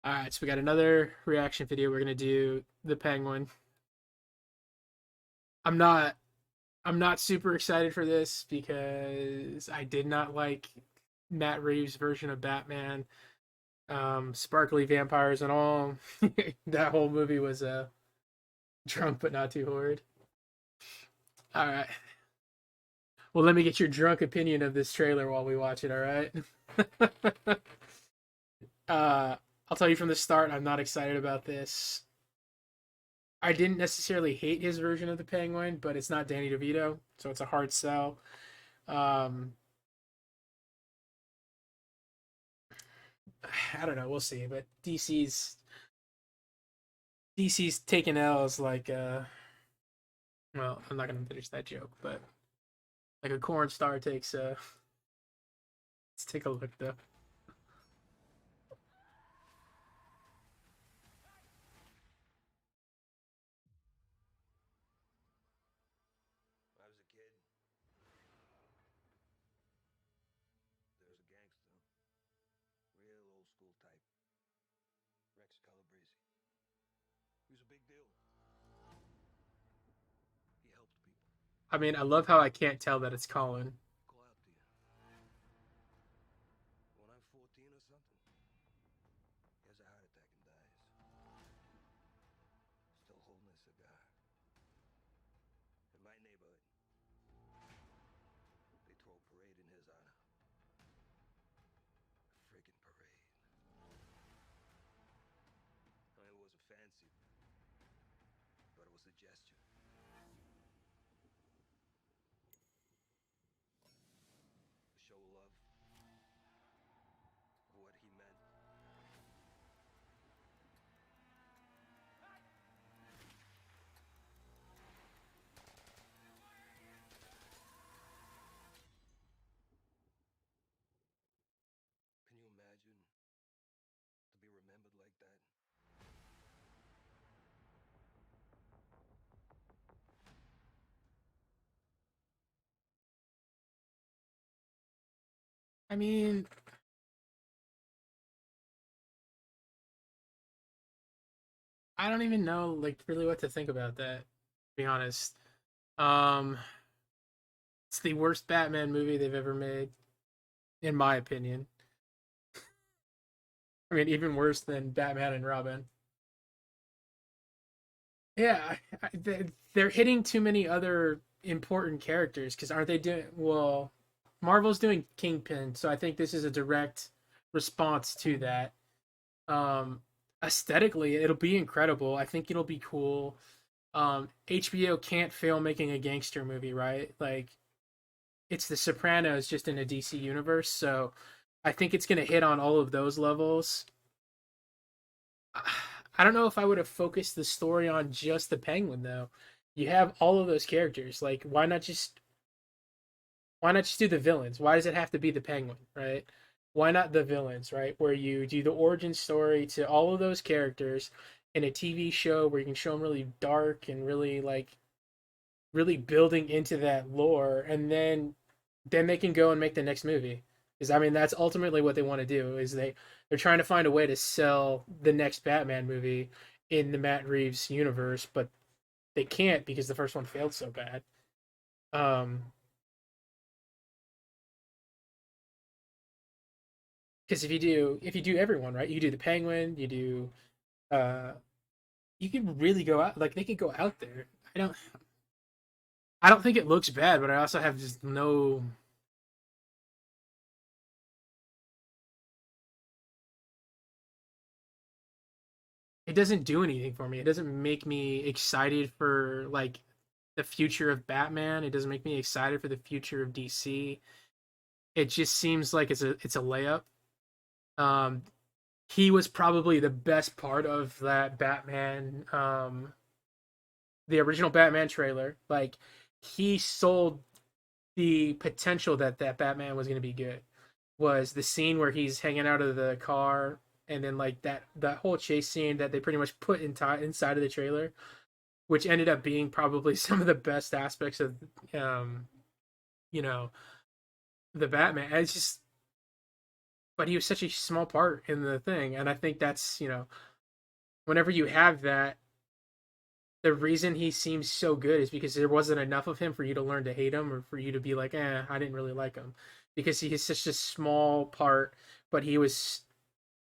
All right, so we got another reaction video. We're gonna do the Penguin. I'm not I'm not super excited for this because I did not like Matt Reeves' version of Batman. Sparkly vampires and all. That whole movie was drunk but not too horrid. All right. Well, let me get your drunk opinion of this trailer while we watch it. All right. I'll tell you from the start. I'm not excited about this. I didn't necessarily hate his version of the Penguin, but it's not Danny DeVito, so it's a hard sell. Um, I don't know. We'll see. But DC's taking L's like well, I'm not gonna finish that joke, but like a corn star takes let's take a look though. When I was a kid, there was a gangster, real old school type, Rex Calabrese. He was a big deal. He helped people. I mean, I love how I can't tell that it's Colin. Call out to you. When I'm 14 or something, he has a heart attack and dies. Still holding a cigar. In my neighborhood, they throw a parade in his honor. A friggin' parade. I mean, it wasn't fancy, but it was a gesture. A show of love. For what he meant. Can you imagine to be remembered like that? I mean, I don't even know like really what to think about that, to be honest. Um, it's the worst Batman movie they've ever made, in my opinion. I mean, even worse than Batman and Robin. Yeah, they're hitting too many other important characters because aren't they doing well? Marvel's doing Kingpin, so I think this is a direct response to that. Um, Aesthetically, it'll be incredible. I think it'll be cool. HBO can't fail making a gangster movie, right? Like it's The Sopranos just in a DC universe, so I think it's gonna hit on all of those levels. I don't know if I would have focused the story on just the Penguin though. You have all of those characters. Like, why not just do the villains? Why does it have to be the Penguin, right? Why not the villains, right? Where you do the origin story to all of those characters in a TV show where you can show them really dark and really like really building into that lore, and then they can go and make the next movie. Because I mean, that's ultimately what they want to do. Is they're trying to find a way to sell the next Batman movie in the Matt Reeves universe, but they can't because the first one failed so bad. Um, because if you do everyone right, you do the Penguin, uh, you can really go out like they could go out there. I don't I don't think it looks bad, but I also have just no. It doesn't do anything for me. It doesn't make me excited for like the future of Batman. It doesn't make me excited for the future of DC. It just seems like it's a layup. Um, he was probably the best part of that Batman, the original Batman trailer. Like he sold the potential that Batman was going to be good. Was the scene where he's hanging out of the car and then like that whole chase scene that they pretty much put inside of the trailer, which ended up being probably some of the best aspects of um you know the Batman. It's just but he was such a small part in the thing, and I think that's whenever you have that, the reason he seems so good is because there wasn't enough of him for you to learn to hate him or for you to be like, I didn't really like him, because he is such a small part, but he was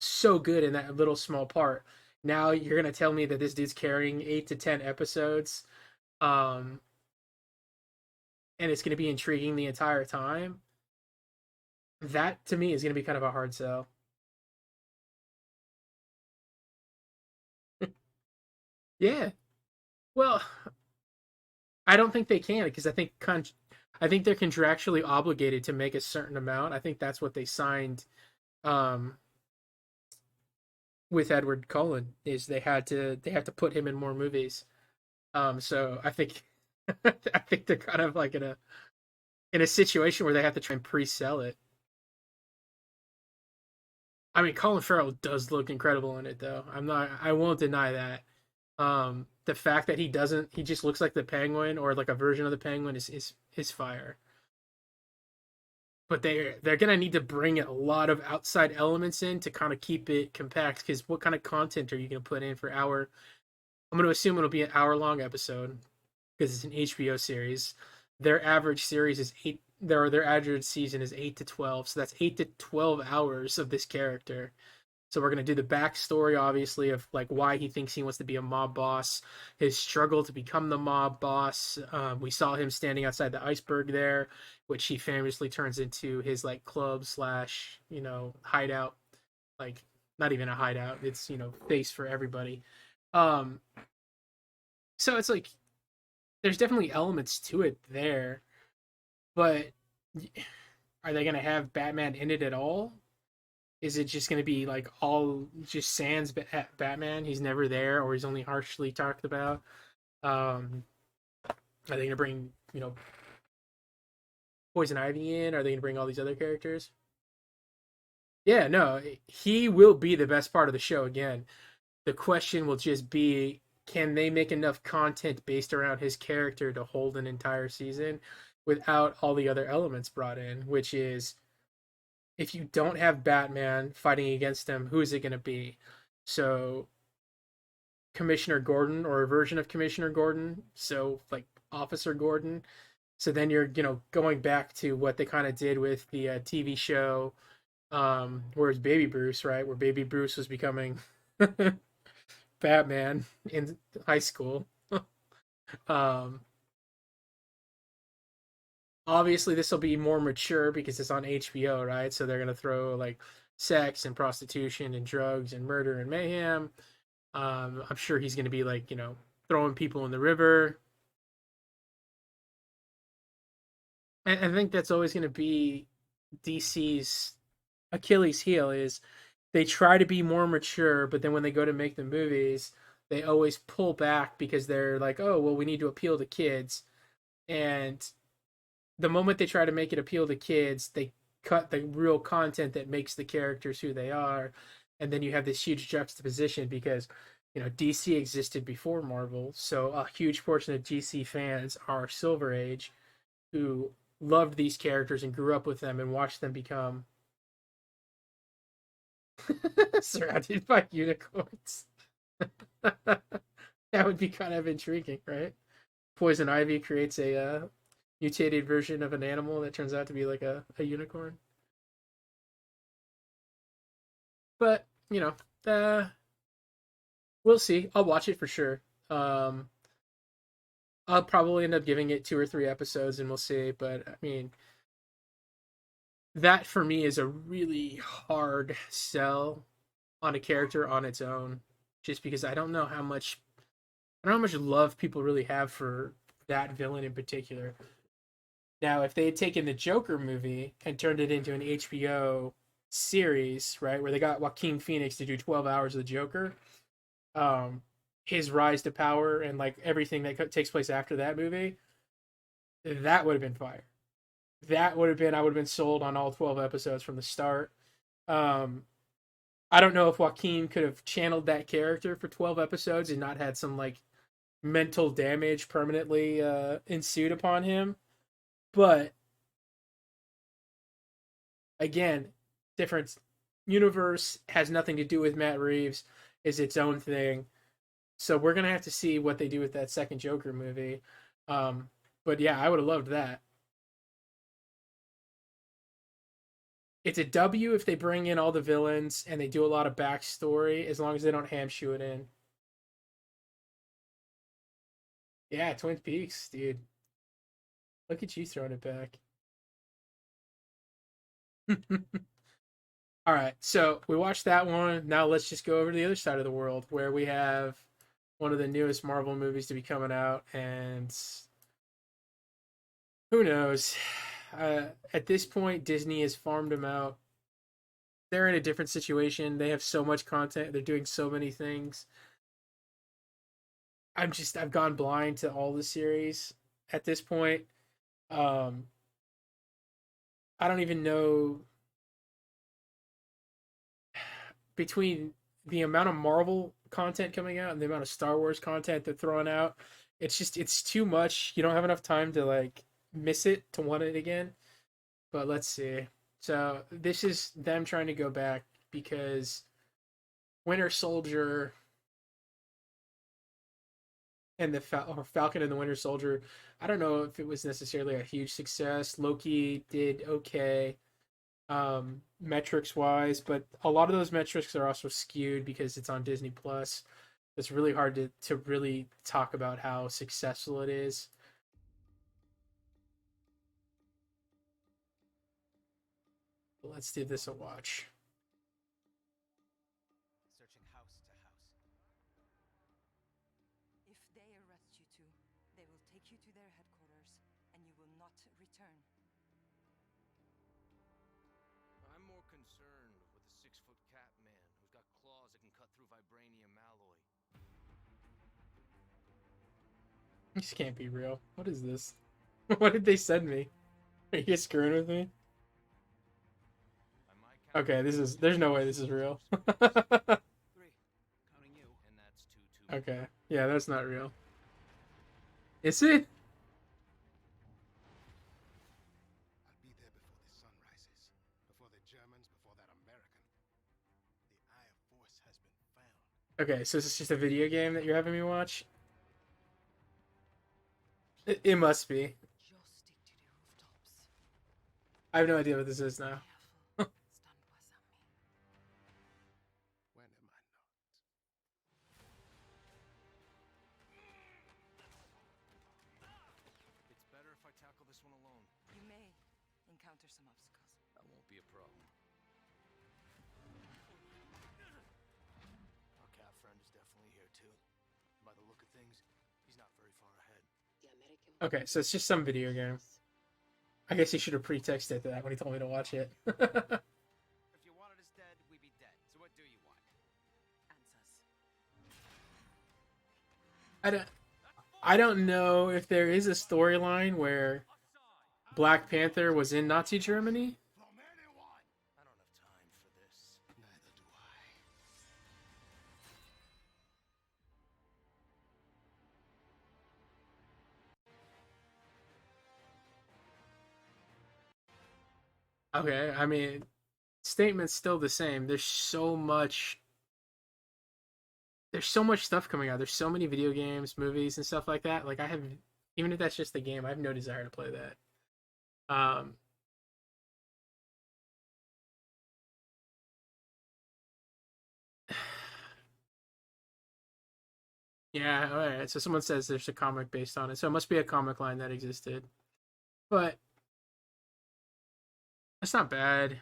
so good in that little small part. Now you're gonna tell me that this dude's carrying 8 to 10 episodes, um, and it's gonna be intriguing the entire time. That to me is gonna be kind of a hard sell. Yeah. Well, I don't think they can because I think they're contractually obligated to make a certain amount. I think that's what they signed um, with Edward Cullen is they have to put him in more movies. So I think I think they're kind of like in a situation where they have to try and pre-sell it. I mean, Colin Farrell does look incredible in it, though. I won't deny that. The fact that he just looks like the Penguin or like a version of the Penguin is fire. But they're gonna need to bring a lot of outside elements in to kind of keep it compact. Because what kind of content are you gonna put in for hour? I'm gonna assume it'll be an hour long episode because it's an HBO series. Their average series is eight. Their average season is 8 to 12, so that's 8 to 12 hours of this character. So we're gonna do the backstory, obviously, of like why he thinks he wants to be a mob boss, his struggle to become the mob boss. We saw him standing outside the iceberg there, which he famously turns into his like club slash hideout. Like not even a hideout; it's face for everybody. Um, so it's like there's definitely elements to it there, but are they gonna have Batman in it at all? Is it just going to be like all just sans Batman? He's never there, or he's only harshly talked about. Are they going to bring Poison Ivy in? Are they going to bring all these other characters? Yeah, no, he will be the best part of the show again. The question will just be, can they make enough content based around his character to hold an entire season without all the other elements brought in? Which is, if you don't have Batman fighting against him, who is it going to be? So Commissioner Gordon or a version of Commissioner Gordon, so like Officer Gordon. So then you're going back to what they kind of did with the TV show, where it's Baby Bruce, right? Where Baby Bruce was becoming Batman in high school. um, Obviously, this will be more mature because it's on HBO, right? So they're gonna throw like sex and prostitution and drugs and murder and mayhem. I'm sure he's gonna be like throwing people in the river. And I think that's always gonna be DC's Achilles heel is they try to be more mature, but then when they go to make the movies, they always pull back because they're like, oh, well, we need to appeal to kids. And the moment they try to make it appeal to kids, they cut the real content that makes the characters who they are. And then you have this huge juxtaposition because, DC existed before Marvel. So a huge portion of DC fans are Silver Age who loved these characters and grew up with them and watched them become surrounded by unicorns. That would be kind of intriguing, right? Poison Ivy creates a mutated version of an animal that turns out to be like a unicorn. But uh, we'll see. I'll watch it for sure. Um, I'll probably end up giving it 2 or 3 episodes, and we'll see. But I mean, that for me is a really hard sell on a character on its own, just because I don't know how much love people really have for that villain in particular. Now, if they had taken the Joker movie and turned it into an HBO series, right, where they got Joaquin Phoenix to do 12 hours of the Joker, um, his rise to power and like everything that takes place after that movie, that would have been fire. That would have been I would have been sold on all 12 episodes from the start. Um, I don't know if Joaquin could have channeled that character for 12 episodes and not had some like mental damage permanently ensued upon him. But again, difference. universe has nothing to do with Matt Reeves, is its own thing. So we're gonna have to see what they do with that second Joker movie. Um, but yeah, I would have loved that. It's a W if they bring in all the villains and they do a lot of backstory, as long as they don't ham shoe it in. Yeah, Twin Peaks, dude. Look at you throwing it back. All right, so we watched that one. Now let's just go over to the other side of the world where we have one of the newest Marvel movies to be coming out, and who knows? At this point, Disney has farmed them out. They're in a different situation. They have so much content. They're doing so many things. I've gone blind to all the series at this point. Um, I don't even know between the amount of Marvel content coming out and the amount of Star Wars content they're throwing out. It's too much. You don't have enough time to like miss it to want it again. But let's see. So this is them trying to go back because Winter Soldier and the Falcon and the Winter Soldier. I don't know if it was necessarily a huge success. Loki did okay, metrics wise, but a lot of those metrics are also skewed because it's on Disney Plus. It's really hard to really talk about how successful it is. But let's give this a watch. Searching house to house. If they arrest you two, they will take you to their headquarters, and you will not return. I'm more concerned with the 6-foot cat man who's got claws that can cut through vibranium alloy. This can't be real. What is this? What did they send me? Are you guys screwing with me? By my count, Okay, this is. There's no way this is real. 3, counting you. and that's two too. Okay, yeah, that's not real. Is it? I'll be there before the sun rises. Before the Germans, before that American. The Eye of Force has been found. Okay, so is this just a video game that you're having me watch? It must be. Just stick to the rooftops. I have no idea what this is now. Careful. Stand was on me. When am I not? It's better if I tackle this one alone. You may encounter some obstacles. That won't be a problem. Our cat friend is definitely here too. By the look of things, he's not very far ahead. Okay, so it's just some video game. I guess he should have pretexted that when he told me to watch it. If you wanted us dead, we'd be dead. So what do you want? Answers. I don't know if there is a storyline where Black Panther was in Nazi Germany. From anyone! I don't have time for this. Neither do I. Okay, I mean, statement's still the same. There's so much stuff coming out. There's so many video games, movies, and stuff like that. Like I have, even if that's just the game, I have no desire to play that. Um, yeah, all right. So someone says there's a comic based on it, so it must be a comic line that existed. But it's not bad.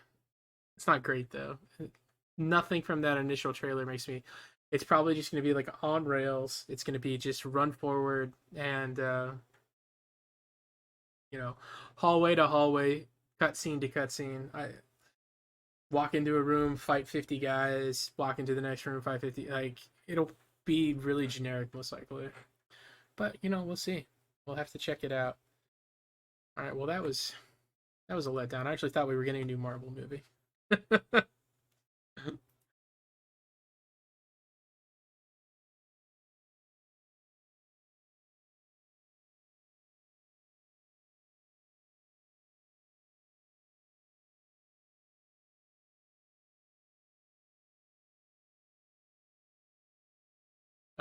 It's not great though. Nothing from that initial trailer makes me. It's probably just going to be like on rails. It's going to be just run forward and you know, hallway to hallway, cutscene to cutscene. I walk into a room, fight 50 guys, walk into the next room, fight 50. Like it'll be really generic most likely. But you know, we'll see. We'll have to check it out. All right. Well, that was a letdown. I actually thought we were getting a new Marvel movie.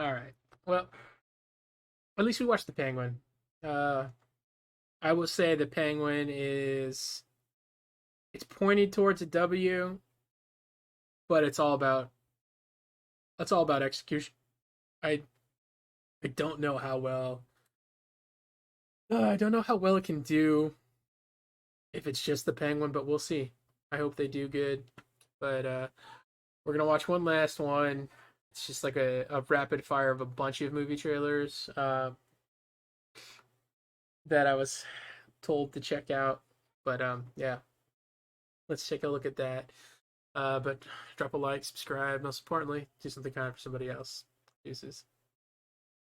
All right. Well, at least we watched the Penguin. Uh, I will say the Penguin is it's pointed towards a W, but it's all about execution. I I don't know how well I don't know how well it can do if it's just the Penguin, but we'll see. I hope they do good. But we're gonna watch one last one. It's just like a rapid fire of a bunch of movie trailers that I was told to check out. But yeah, let's take a look at that. But drop a like, subscribe, most importantly, do something kind for somebody else. Deuces.